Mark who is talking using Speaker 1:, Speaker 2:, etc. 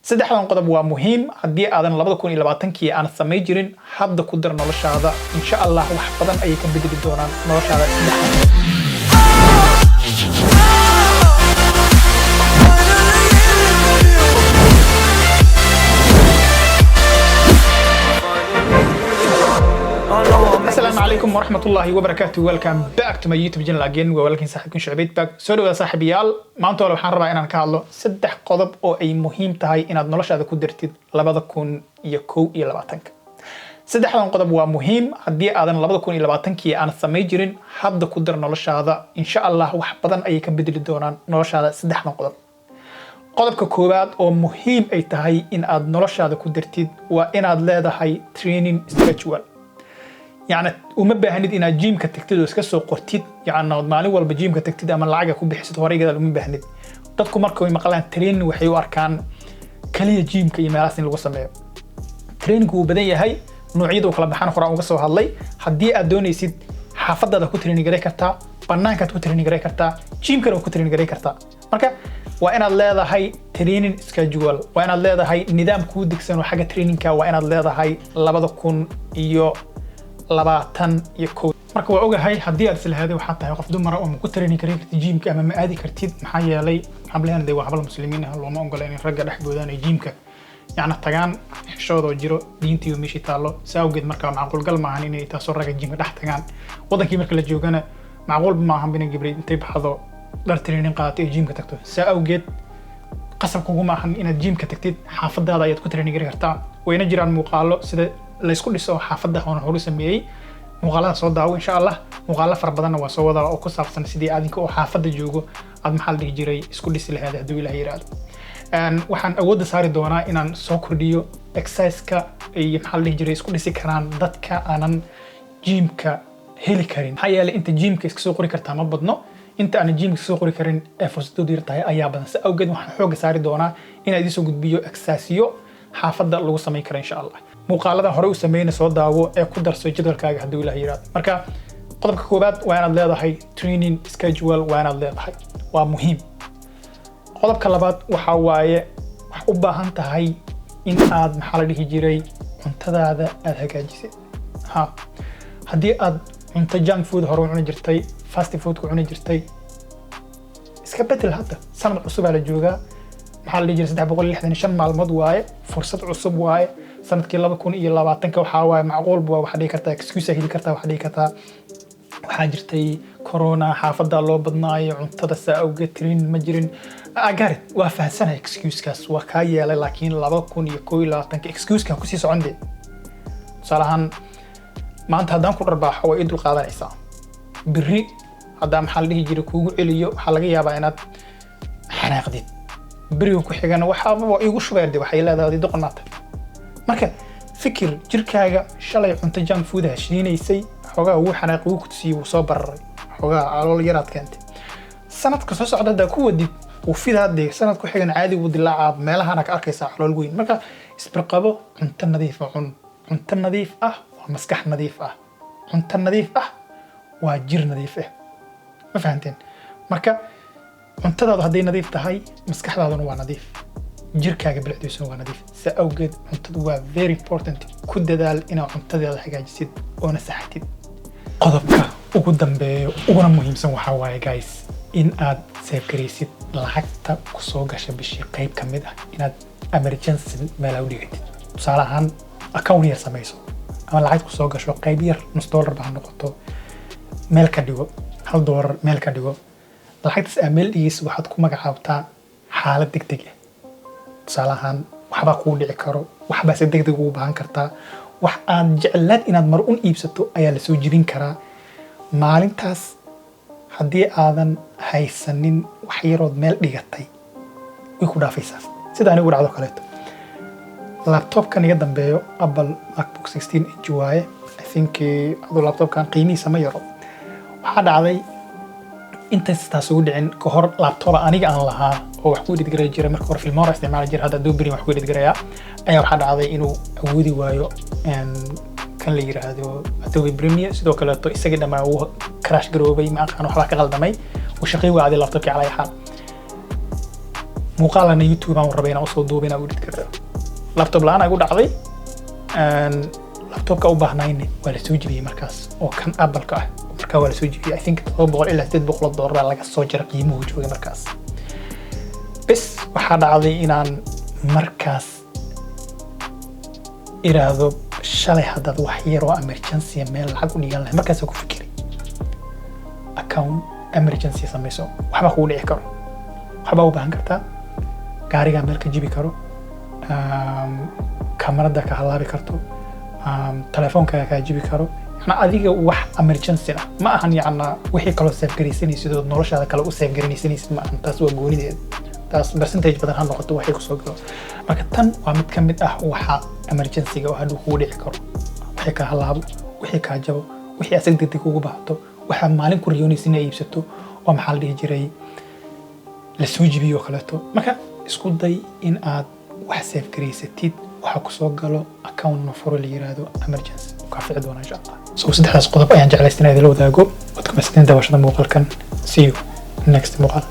Speaker 1: saddexdan qodob waa muhiim haddii aadan 2020kii aan samayn jirin hadda ku dar noloshaada insha Allah wax badan ayay ka bedeli doonaan noloshaada. السلام عليكم ورحمة الله وبركاته. Welcome back to my YouTube channel again. ولكن صاحبكم شعبيت باك. سوري صاحبيال maanta waxaan rabaa inaan ka hadlo saddex qodob oo ay muhiim tahay inaad noloshaada ku dartid 2021. saddexdan qodob waa muhiim haddii aadan 2020kii aan samayn jirin hadda ku dar noloshaada insha Allah wax badan ayay ka bedeli doonaan noloshaada. saddexdan qodob qodobka koowaad oo muhiim ay tahay in aad noloshaada ku dartid waa inaad leedahay training schedule. يعني وما بهند إن الجيم كتكتيد وسكسو قرتيد يعني مالي والله بجيم كتكتيد أما العجة كوب بحسد هوري كذا وما بهند تدكو مركو مقالان ترين وحيو أركان كلية جيم كي مالاسين الوصمة ترين كو بداية هاي نوعيد وكلا بحان خرام وقصو هاللي حدي أدوني يسيد حافظة دا كترين جري كرتا بنان كترين جري كرتا جيم كرو كترين جري كرتا مركا وأنا لا هاي ترين سكجول وأنا لا هاي نظام كودكسن وحاجة ترينين كا وأنا لا هاي لبض كون يو لباتن يكون marka waa ogahay hadii aad silhaday waxa tahay qof dumar oo ku tareeni karin jiimka ama ma aadi kartid maxaa yeelay xablaan day waxba muslimiin ah looma ogolaan in ragga dhaxboodaan ay jiimka yaana tagaan xishoodo jiro diintii meeshii taalo saawgeed marka macquul gal maahan inay taasoo ragga jiimka dhax tagaan wadankii marka la joogana macquul ma ahan in gibray intay baxdo dhar training qaatay jiimka tagto saawgeed qasab kugu maahan inaad jiimka tagtid xaafadaada ayaad ku tareeni kartaa wayna jiraan muuqaalo sida la isku dhiso xaafada oo hore sameeyay muuqaalada soo daawo insha Allah muuqaalo far badan waa soo wada oo ku saabsan sidii aadinka oo xaafada joogo aad maxal dhigi jiray isku dhisi lahayd haduu Ilaahay yiraahdo waxaan awood saari doonaa inaan soo kordhiyo exercise-ka iyo maxal dhigi jiray isku dhisi karaan dadka aanan jiimka heli karin maxaa yeelay inta jiimka iska soo qori kartaa ma badno inta aan jiimka soo qori karin ee fursado diirtahay ayaa badan awgeed waxaan xoog saari doonaa inaan idin soo gudbiyo exercise-yo xaafada lagu sameyn karo insha Allah muuqaalada hore u sameeyna soo daawo ee ku darso jadwalkaaga hadii Ilaahay yiraahdo marka qodobka koobaad waa inaad leedahay training schedule waa inaad leedahay waa muhiim qodobka labaad waxa waaye wax u baahan tahay in aad maxaa la dhihi jiray cuntadaada aad hagaajisid hadii aad cunto junk food hore u cuni jirtay fast food ku cuni jirtay iska bedel hadda sanad cusub la joogaa maxaa la dhihi jiray 365 maalmood waaye fursad cusub waaye sanadkii 2020 waxa waaye macquul buu wax dhigi kartaa excuse heli kartaa wax dhigi kartaa waxa jirtay corona xaafada loo badnaayo cuntada saawgeed train ma jirin agaar waa fahansanahay excuse kaas waa ka yeelay laakiin 2021 excuse ka ku sii socondee salahan maanta hadaan ku dharbaaxo way idul qaadanaysaa biri hadaan maxal dhihi jiray kuugu celiyo waxa laga yaabaa inaad xanaaqdid biri ku xigana waxa igu shubeeyay waxay leedahay doqonaata marka fikir jirkaaga shalay cunto junk food heshiinaysay xogaa uu xanaaq uu ku tusiyay soo bararay xogaa alool yaraad keentay sanadka soo socda ku wadid uu fidaade sanad ku xigan caadi uu dilaac meelaha ka arkaysa alool weyn marka isbarqabo cunto nadiif ah cunto nadiif ah waa maskax nadiif ah cunto nadiif ah waa jir nadiif ah ma fahanteen marka cuntadaadu haday nadiif tahay maskaxdaaduna waa nadiif jirkaaga bilcdiisu waa nadiif saawgeed cuntadu waa very important ku dadaal inaad cuntadaada hagaajisid oo nasaxatid qodobka ugu dambeeyo ugu muhiimsan waxa waaye guys in aad save gareysid lacagta ku soo gashay bishii qayb kamid ah inaad emergency meel u dhigtid tusaale ahaan account yar samayso ama lacag ku soo gasho qayb yar $1 baa noqoto meel ka dhigo $1 meel ka dhigo lacagtaas meel dhigis waxaad ku magacaabtaa xaalad degdeg ah salahan waxba ku dhici karo waxba si degdeg ugu baahan kartaa wax aan jeclaad inaad mar un iibsato ayaa la soo jibin karaa maalintaas hadii aadan haysanin wax yarood meel dhigatay way ku dhaafaysaa sida anigu dhacdo kaleeto laptopkan iga dambeeyo Apple MacBook 16 inch waaye I think adu laptopkan qiimihiisa ma yaro waxa dhacday inta taas ugu dhicin ka hor laptop aniga aan lahaa oo wax ku edit garay jiray marka hore Filmora isticmaal jiray hadda Adobe wax ku edit garaya ayaa waxa dhacday inuu awoodi waayo kan la yiraahdo Adobe Premiere sidoo kale to isaga dhamaa uu crash garoobay ma aqaan waxba ka qaldamay oo shaqay waadi laptopki calay xal muuqaalana YouTube aan rabay inaan usoo duubin aan u edit karo laptop la'aan ay u dhacday laptopka u baahnayni waa la soo jibiyay markaas oo kan Apple-ka ah markaa waa la soo jibiyay I think $700 ilaa $800 laga soo jaray qiimuhu joogay markaas bas waxaa dhacday inaan markaas iraado shalay haddaad wax yar oo emergency meel lacag u dhigan lahayd markaas ku fikiray account emergency samayso waxba kugu dhici karo waxba u baahan kartaa gaariga meel ka jibi karo kamarada ka halaabi karto telefoonka ka jibi karo ana adiga wax emergency ah ma ahan yaana wixii kale save gareysanaysid oo noloshaada kale u save gareysanaysid ma ahan taas waa goonideed taas percentage badan ha noqoto waxay ku soo galo marka tan waa mid ka mid ah waxa emergency-ga oo haduu kugu dhici karo wixii ka halaabo wixii ka jabo wixii asag degdeg ugu baahato waxa maalin ku riyoonaysid inay iibsato oo maxaa la dhihi jiray la soo jibiyo kaleeto marka isku day in aad wax save gareysatid waxa ku soo galo account number la yiraahdo emergency ka fiicdo insha Allah soo saddexdaas qodob ayaan jeclaysanahay la wadaago wad ka mas'uuliyadda washada muuqaalkan see you next muuqaal